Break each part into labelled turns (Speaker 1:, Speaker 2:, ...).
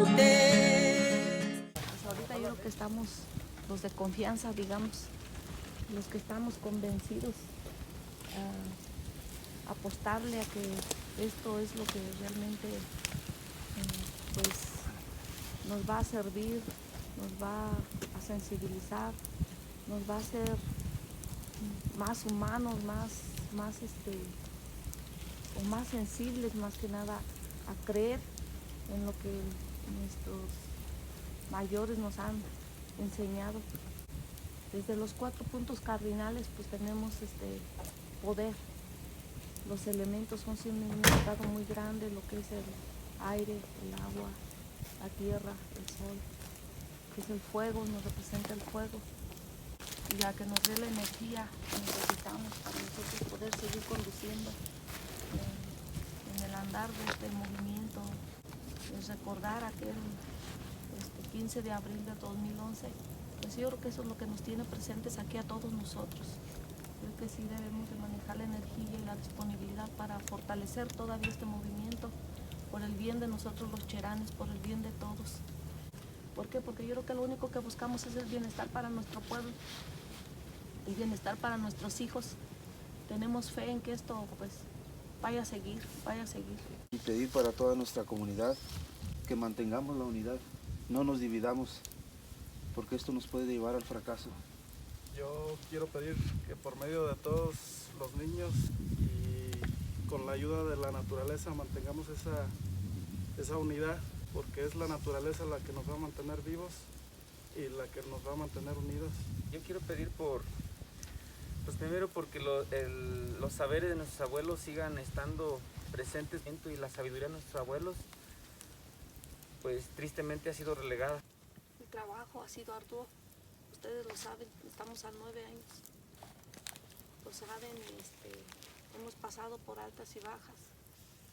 Speaker 1: Pues ahorita yo creo que estamos los de confianza, digamos, los que estamos convencidos a apostarle a que esto es lo que realmente pues nos va a servir, nos va a sensibilizar, nos va a hacer más humanos, o más sensibles, más que nada a creer en lo que nuestros mayores nos han enseñado. Desde los 4 puntos cardinales pues tenemos poder. Los elementos son significado muy grande, lo que es el aire, el agua, la tierra, el sol, que es el fuego, nos representa el fuego, y la que nos dé la energía que necesitamos para nosotros poder seguir conduciendo en el andar de este movimiento, es recordar aquel 15 de abril de 2011, pues yo creo que eso es lo que nos tiene presentes aquí a todos nosotros. Creo que sí debemos de manejar la energía y la disponibilidad para fortalecer todavía este movimiento por el bien de nosotros los cheranes, por el bien de todos. ¿Por qué? Porque yo creo que lo único que buscamos es el bienestar para nuestro pueblo, el bienestar para nuestros hijos. Tenemos fe en que esto pues vaya a seguir, vaya a seguir.
Speaker 2: Y pedir para toda nuestra comunidad que mantengamos la unidad, no nos dividamos, porque esto nos puede llevar al fracaso.
Speaker 3: Yo quiero pedir que por medio de todos los niños y con la ayuda de la naturaleza mantengamos esa unidad, porque es la naturaleza la que nos va a mantener vivos y la que nos va a mantener unidos.
Speaker 4: Yo quiero pedir pues primero porque los saberes de nuestros abuelos sigan estando presentes y la sabiduría de nuestros abuelos pues tristemente ha sido relegada.
Speaker 1: El trabajo ha sido arduo, ustedes lo saben, estamos a 9 años, lo saben, hemos pasado por altas y bajas,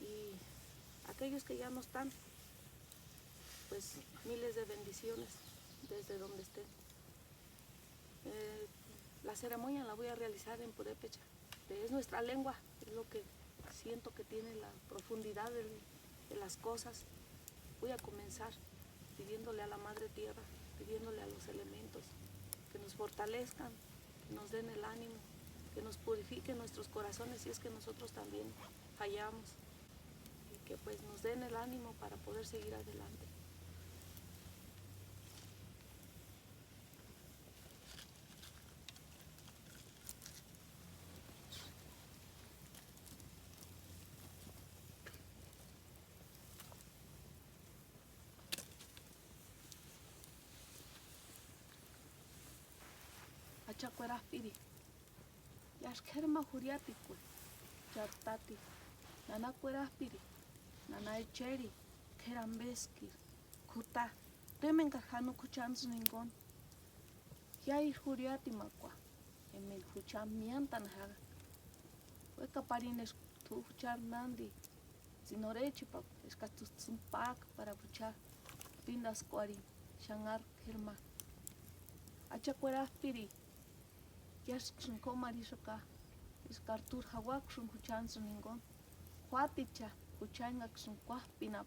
Speaker 1: y aquellos que ya no están, pues miles de bendiciones desde donde estén. La ceremonia la voy a realizar en purépecha, es nuestra lengua, es lo que siento que tiene la profundidad de las cosas. Voy a comenzar pidiéndole a la Madre Tierra, pidiéndole a los elementos que nos fortalezcan, que nos den el ánimo, que nos purifiquen nuestros corazones si es que nosotros también fallamos, y que pues nos den el ánimo para poder seguir adelante. Achacueraspiri, Yashkerma Juriaticue, Chartati, Nana Cueraspiri, Nana Echeri, Kerambeskir, Kuta, Remencajano Cuchans Ningon, Yair Juriatimacua, Emil Jucham Miantanhaga, Huecaparines tu Juchar Nandi, Sinorechipa, Escatuzumpak para Buchar, Pindas Cuari, Shangar Kerma, Achacueraspiri, Yashkun Komarishaka, Iskartur Hawakshun Huchansun Ningon, Huaticha, Huchangaksun Kwahpinap,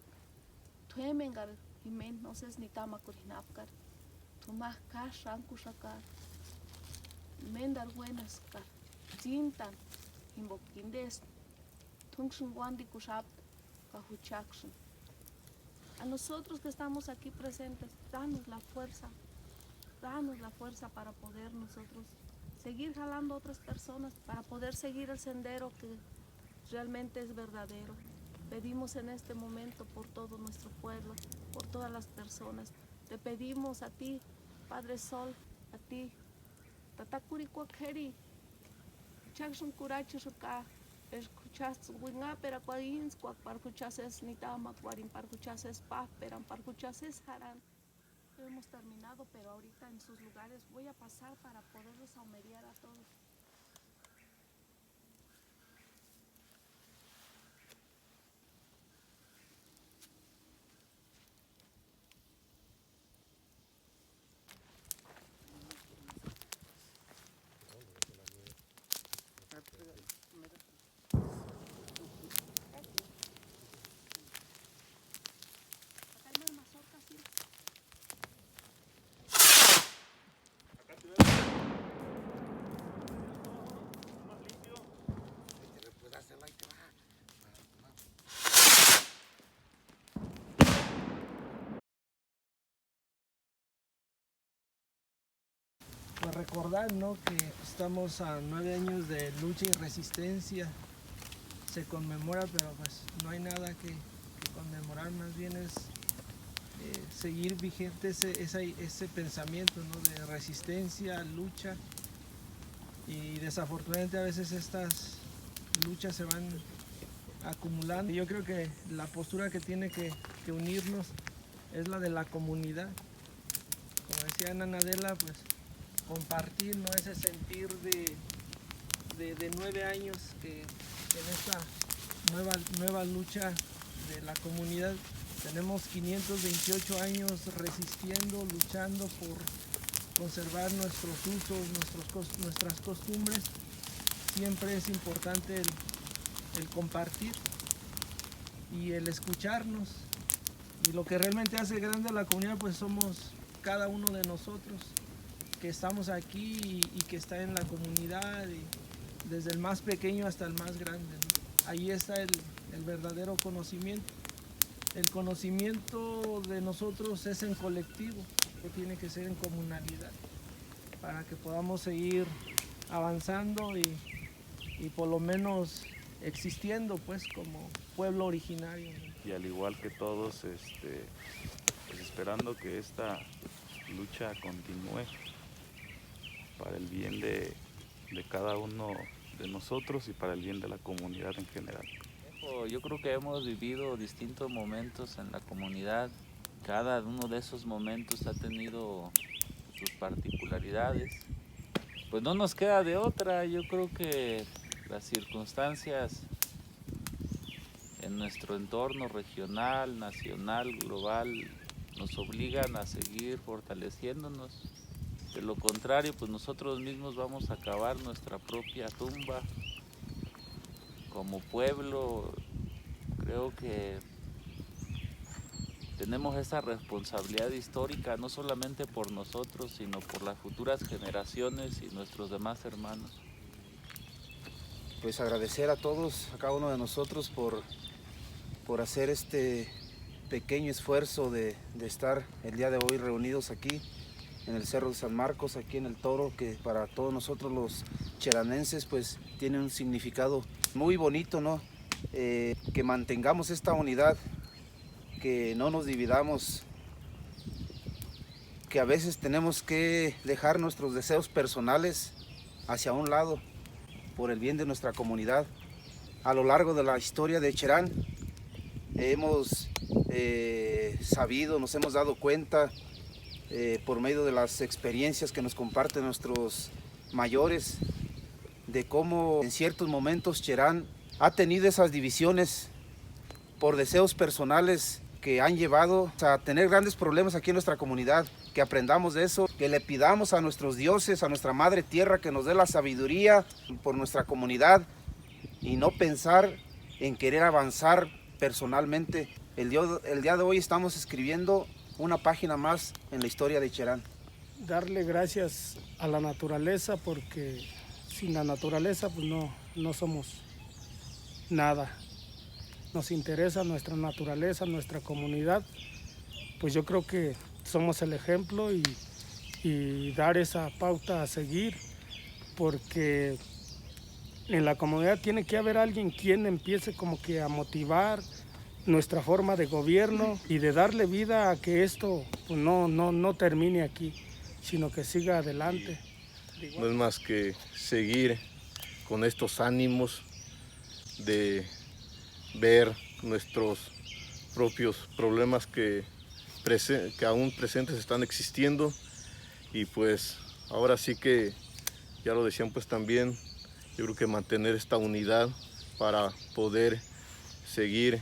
Speaker 1: Tuemengar, Himen, no sé ni Tamakurinapkar, Tumah Kash Rankushakar, Mendar Buenaskar, Zintan, Himbokindes, Tungsun Wandi Kushap, Kahuchaksun. A nosotros que estamos aquí presentes, danos la fuerza para poder nosotros seguir jalando a otras personas, para poder seguir el sendero que realmente es verdadero. Pedimos en este momento por todo nuestro pueblo, por todas las personas. Te pedimos a ti, Padre Sol, a ti, Tatakuri Kwakeri, Chakshun Kurachi Shuka, escuchas Winga, pero Quains, Parcuchases Nitama, Quarim Parcuchases Paz, Peran Parcuchases Haran. Hemos terminado, pero ahorita en sus lugares voy a pasar para poderlos aumeriar a todos. Acá hay más mazorcas.
Speaker 5: pues recordar, ¿no?, que estamos a 9 años de lucha y resistencia. Se conmemora, pero pues no hay nada que conmemorar, más bien es seguir vigente ese pensamiento, ¿no?, de resistencia, lucha, y desafortunadamente a veces estas luchas se van acumulando. Y yo creo que la postura que tiene que unirnos es la de la comunidad. Como decía Ana Nadela, pues compartir, ¿no?, ese sentir de 9 años que en esta nueva lucha de la comunidad tenemos 528 años resistiendo, luchando por conservar nuestros usos, nuestras costumbres. Siempre es importante el compartir y el escucharnos. Y lo que realmente hace grande a la comunidad, pues somos cada uno de nosotros que estamos aquí y que está en la comunidad, y desde el más pequeño hasta el más grande, ¿no? Ahí está el verdadero conocimiento. El conocimiento de nosotros es en colectivo, que tiene que ser en comunalidad, para que podamos seguir avanzando y por lo menos existiendo, pues, como pueblo originario, ¿no?
Speaker 6: Y al igual que todos, pues esperando que esta lucha continúe para el bien de cada uno de nosotros y para el bien de la comunidad en general.
Speaker 7: Yo creo que hemos vivido distintos momentos en la comunidad. Cada uno de esos momentos ha tenido sus particularidades. Pues no nos queda de otra. Yo creo que las circunstancias en nuestro entorno regional, nacional, global, nos obligan a seguir fortaleciéndonos. De lo contrario, pues nosotros mismos vamos a cavar nuestra propia tumba. Como pueblo, creo que tenemos esa responsabilidad histórica, no solamente por nosotros, sino por las futuras generaciones y nuestros demás hermanos.
Speaker 2: Pues agradecer a todos, a cada uno de nosotros por hacer este pequeño esfuerzo de estar el día de hoy reunidos aquí en el Cerro de San Marcos, aquí en El Toro, que para todos nosotros los cheranenses pues tiene un significado muy bonito, ¿no? Que mantengamos esta unidad, que no nos dividamos, que a veces tenemos que dejar nuestros deseos personales hacia un lado por el bien de nuestra comunidad. A lo largo de la historia de Cherán hemos sabido, nos hemos dado cuenta por medio de las experiencias que nos comparten nuestros mayores, de cómo en ciertos momentos Cherán ha tenido esas divisiones por deseos personales que han llevado a tener grandes problemas aquí en nuestra comunidad. Que aprendamos de eso, que le pidamos a nuestros dioses, a nuestra madre tierra, que nos dé la sabiduría por nuestra comunidad y no pensar en querer avanzar personalmente. El día de hoy estamos escribiendo una página más en la historia de Cherán.
Speaker 8: Darle gracias a la naturaleza, porque sin la naturaleza pues no somos nada. Nos interesa nuestra naturaleza, nuestra comunidad. Pues yo creo que somos el ejemplo y dar esa pauta a seguir, porque en la comunidad tiene que haber alguien quien empiece como que a motivar nuestra forma de gobierno y de darle vida a que esto pues no termine aquí, sino que siga adelante.
Speaker 9: No es más que seguir con estos ánimos de ver nuestros propios problemas que aún presentes están existiendo, y pues ahora sí que, ya lo decían pues también, yo creo que mantener esta unidad para poder seguir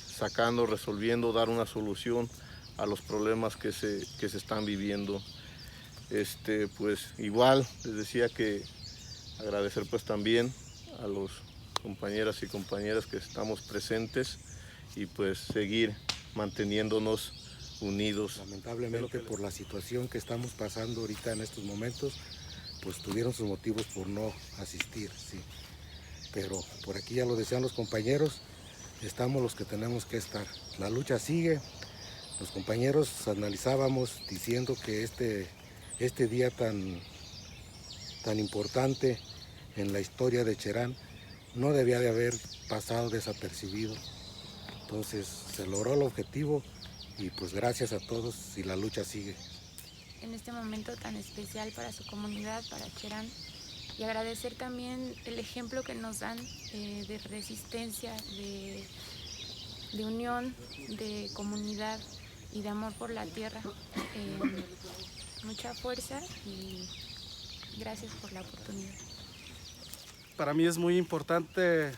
Speaker 9: sacando, resolviendo, dar una solución a los problemas que se están viviendo. Pues igual les decía que agradecer pues también a los compañeras y compañeras que estamos presentes y pues seguir manteniéndonos unidos.
Speaker 10: Lamentablemente por la situación que estamos pasando ahorita en estos momentos, pues tuvieron sus motivos por no asistir, sí. Pero por aquí ya lo decían los compañeros, estamos los que tenemos que estar. La lucha sigue. Los compañeros analizábamos diciendo que este día tan importante en la historia de Cherán no debía de haber pasado desapercibido. Entonces se logró el objetivo y pues gracias a todos y la lucha sigue.
Speaker 11: En este momento tan especial para su comunidad, para Cherán, y agradecer también el ejemplo que nos dan de resistencia, de unión, de comunidad y de amor por la tierra. Mucha fuerza y gracias por la oportunidad.
Speaker 3: Para mí es muy importante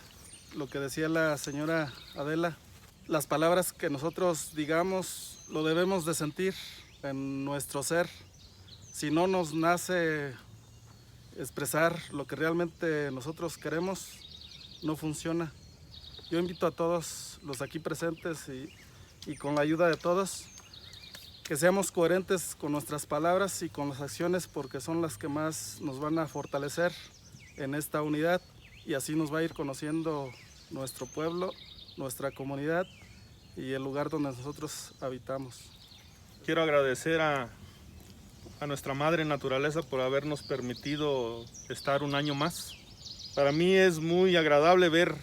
Speaker 3: lo que decía la señora Adela. Las palabras que nosotros digamos lo debemos de sentir en nuestro ser. Si no nos nace expresar lo que realmente nosotros queremos, no funciona. Yo invito a todos los aquí presentes y con la ayuda de todos, que seamos coherentes con nuestras palabras y con las acciones, porque son las que más nos van a fortalecer en esta unidad, y así nos va a ir conociendo nuestro pueblo, nuestra comunidad y el lugar donde nosotros habitamos.
Speaker 12: Quiero agradecer a nuestra madre naturaleza por habernos permitido estar un año más. Para mí es muy agradable ver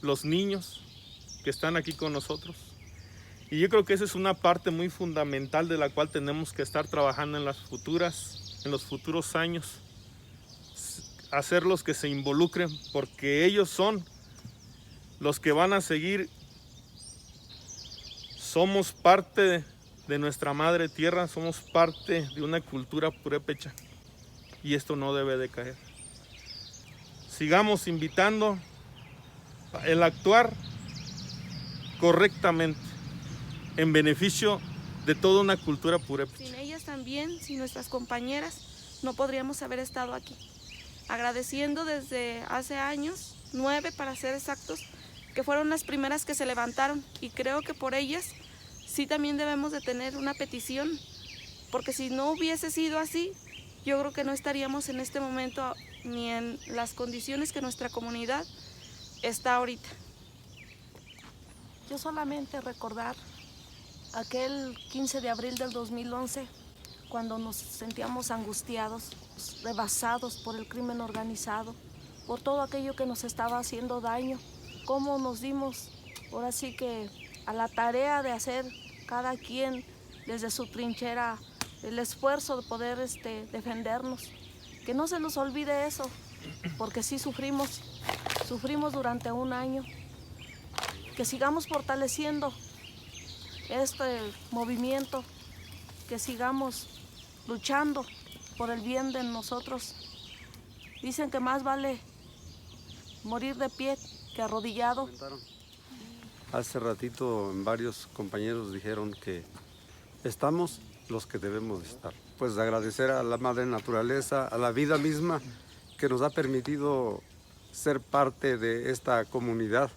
Speaker 12: los niños que están aquí con nosotros. Y yo creo que esa es una parte muy fundamental de la cual tenemos que estar trabajando en los futuros años. Hacerlos que se involucren, porque ellos son los que van a seguir. Somos parte de nuestra madre tierra, somos parte de una cultura purépecha y esto no debe de caer. Sigamos invitando el actuar correctamente en beneficio de toda una cultura purépecha.
Speaker 13: Sin ellas también, sin nuestras compañeras, no podríamos haber estado aquí. Agradeciendo desde hace años, 9 para ser exactos, que fueron las primeras que se levantaron, y creo que por ellas sí también debemos de tener una petición, porque si no hubiese sido así, yo creo que no estaríamos en este momento ni en las condiciones que nuestra comunidad está ahorita.
Speaker 1: Yo solamente recordar aquel 15 de abril del 2011, cuando nos sentíamos angustiados, rebasados por el crimen organizado, por todo aquello que nos estaba haciendo daño, cómo nos dimos, ahora sí que a la tarea de hacer cada quien desde su trinchera el esfuerzo de poder defendernos. Que no se nos olvide eso, porque sí sufrimos durante un año. Que sigamos fortaleciendo este movimiento, que sigamos luchando por el bien de nosotros. Dicen que más vale morir de pie que arrodillado.
Speaker 14: Hace ratito varios compañeros dijeron que estamos los que debemos de estar. Pues agradecer a la madre naturaleza, a la vida misma que nos ha permitido ser parte de esta comunidad,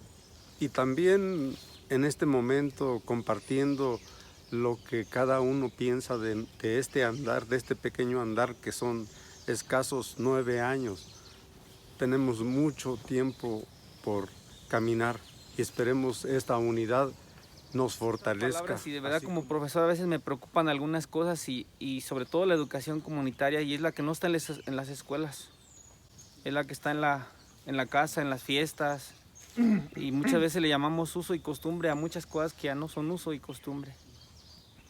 Speaker 14: y también en este momento compartiendo lo que cada uno piensa de este andar, de este pequeño andar que son escasos 9 años. Tenemos mucho tiempo por caminar y esperemos esta unidad nos fortalezca.
Speaker 4: Y de verdad como profesor a veces me preocupan algunas cosas y sobre todo la educación comunitaria, y es la que no está en las escuelas, es la que está en la casa, en las fiestas, y muchas veces le llamamos uso y costumbre a muchas cosas que ya no son uso y costumbre.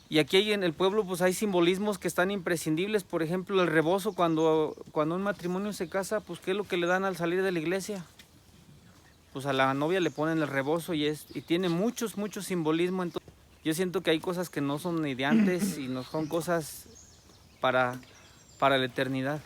Speaker 4: Y aquí en el pueblo pues hay simbolismos que están imprescindibles. Por ejemplo, el rebozo, cuando un matrimonio se casa, pues ¿qué es lo que le dan al salir de la iglesia? Pues a la novia le ponen el rebozo y tiene mucho simbolismo. Entonces, yo siento que hay cosas que no son ni de antes y no son cosas para la eternidad.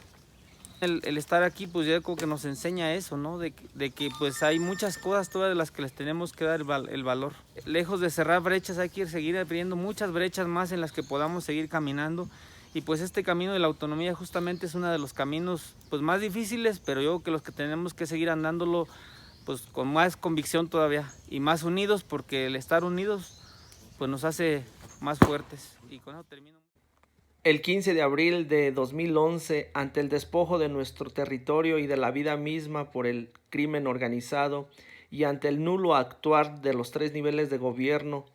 Speaker 4: El estar aquí pues yo creo que nos enseña eso, ¿no? De que pues hay muchas cosas todas de las que les tenemos que dar el valor. Lejos de cerrar brechas, hay que seguir abriendo muchas brechas más en las que podamos seguir caminando. Y pues este camino de la autonomía justamente es uno de los caminos pues más difíciles, pero yo creo que los que tenemos que seguir andándolo pues con más convicción todavía y más unidos, porque el estar unidos pues nos hace más fuertes. Y con eso termino.
Speaker 5: El 15 de abril de 2011, ante el despojo de nuestro territorio y de la vida misma por el crimen organizado, y ante el nulo actuar de los 3 niveles de gobierno,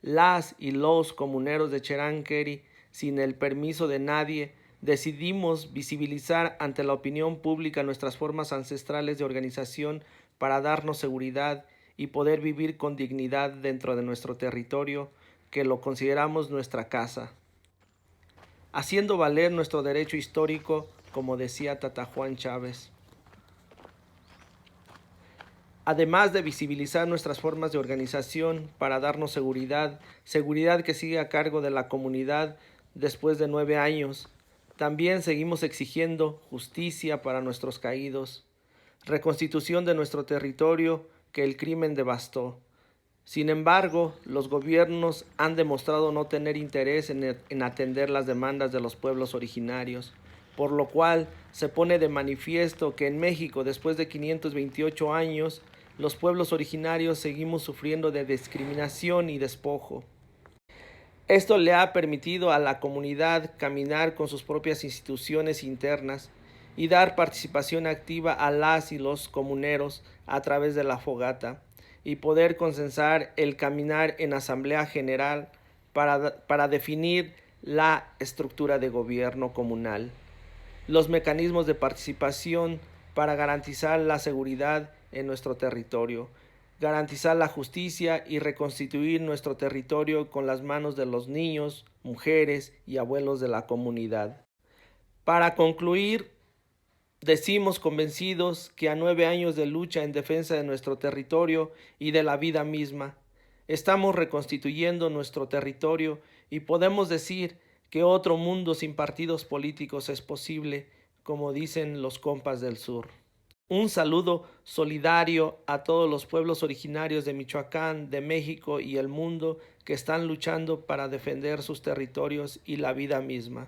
Speaker 5: las y los comuneros de Cherán Queri sin el permiso de nadie, decidimos visibilizar ante la opinión pública nuestras formas ancestrales de organización para darnos seguridad y poder vivir con dignidad dentro de nuestro territorio, que lo consideramos nuestra casa, haciendo valer nuestro derecho histórico, como decía Tata Juan Chávez. Además de visibilizar nuestras formas de organización para darnos seguridad que sigue a cargo de la comunidad después de 9 años, también seguimos exigiendo justicia para nuestros caídos, reconstitución de nuestro territorio que el crimen devastó. Sin embargo, los gobiernos han demostrado no tener interés en atender las demandas de los pueblos originarios, por lo cual se pone de manifiesto que en México, después de 528 años, los pueblos originarios seguimos sufriendo de discriminación y despojo. Esto le ha permitido a la comunidad caminar con sus propias instituciones internas y dar participación activa a las y los comuneros a través de la fogata y poder consensar el caminar en asamblea general para definir la estructura de gobierno comunal, los mecanismos de participación para garantizar la seguridad en nuestro territorio, garantizar la justicia y reconstituir nuestro territorio con las manos de los niños, mujeres y abuelos de la comunidad. Para concluir, decimos convencidos que a 9 años de lucha en defensa de nuestro territorio y de la vida misma, estamos reconstituyendo nuestro territorio y podemos decir que otro mundo sin partidos políticos es posible, como dicen los compas del sur. Un saludo solidario a todos los pueblos originarios de Michoacán, de México y el mundo que están luchando para defender sus territorios y la vida misma.